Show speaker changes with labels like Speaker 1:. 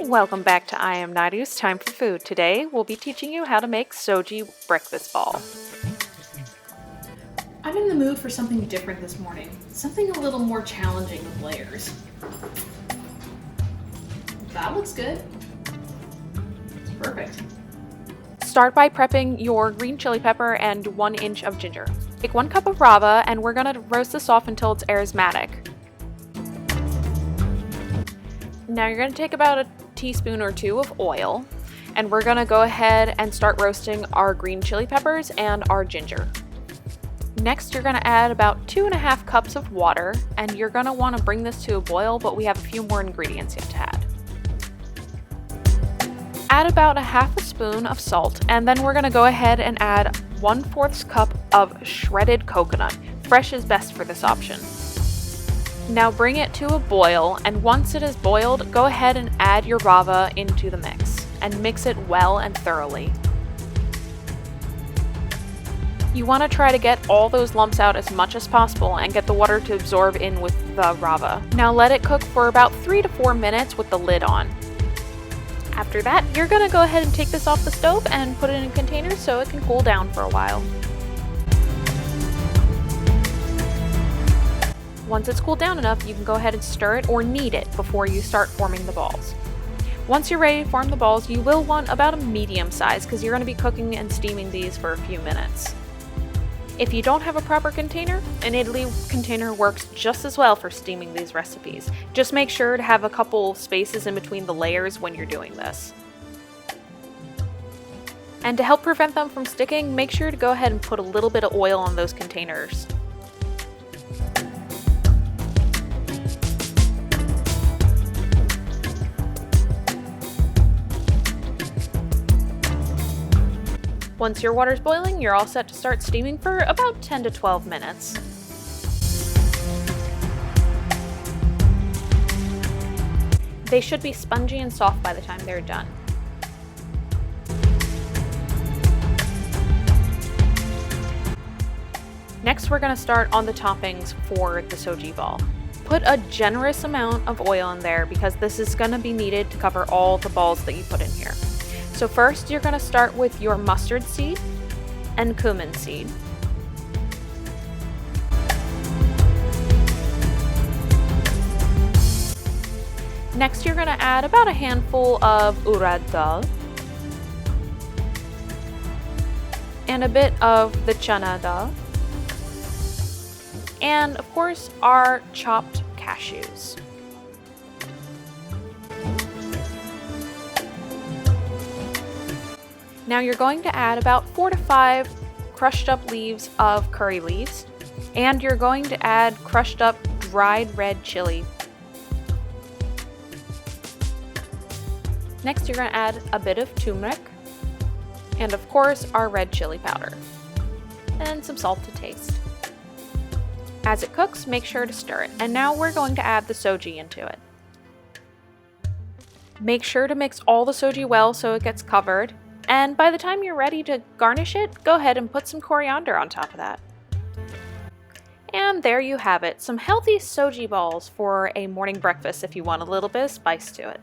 Speaker 1: Welcome back to I Am Naidu's Time for Food. Today we'll be teaching you how to make Sooji breakfast ball.
Speaker 2: I'm in the mood for something different this morning. Something a little more challenging with layers. That looks good. Perfect.
Speaker 1: Start by prepping your green chili pepper and 1 inch of ginger. Take 1 cup of rava and we're going to roast this off until it's aromatic. Now you're going to take about a teaspoon or 2 of oil and we're going to go ahead and start roasting our green chili peppers and our ginger. Next you're going to add about 2.5 cups of water and you're going to want to bring this to a boil, but we have a few more ingredients you have to add. Add about a half a spoon of salt and then we're going to go ahead and add 1/4 cup of shredded coconut. Fresh is best for this option. Now bring it to a boil, and once it is boiled, go ahead and add your rava into the mix and mix it well and thoroughly. You want to try to get all those lumps out as much as possible and get the water to absorb in with the rava. Now let it cook for about 3 to 4 minutes with the lid on. After that, you're going to go ahead and take this off the stove and put it in a container so it can cool down for a while. Once it's cooled down enough, you can go ahead and stir it or knead it before you start forming the balls. Once you're ready to form the balls, you will want about a medium size because you're going to be cooking and steaming these for a few minutes. If you don't have a proper container, an idli container works just as well for steaming these recipes. Just make sure to have a couple spaces in between the layers when you're doing this. And to help prevent them from sticking, make sure to go ahead and put a little bit of oil on those containers. Once your water's boiling, you're all set to start steaming for about 10 to 12 minutes. They should be spongy and soft by the time they're done. Next, we're going to start on the toppings for the Sooji ball. Put a generous amount of oil in there because this is going to be needed to cover all the balls that you put in here. So first, you're going to start with your mustard seed and cumin seed. Next, you're going to add about a handful of urad dal and a bit of the chana dal, and of course, our chopped cashews. Now you're going to add about 4 to 5 crushed up leaves of curry leaves, and you're going to add crushed up dried red chili. Next you're going to add a bit of turmeric, and of course our red chili powder, and some salt to taste. As it cooks, make sure to stir it, and now we're going to add the Sooji into it. Make sure to mix all the Sooji well so it gets covered. And by the time you're ready to garnish it, go ahead and put some coriander on top of that. And there you have it, some healthy Sooji balls for a morning breakfast if you want a little bit of spice to it.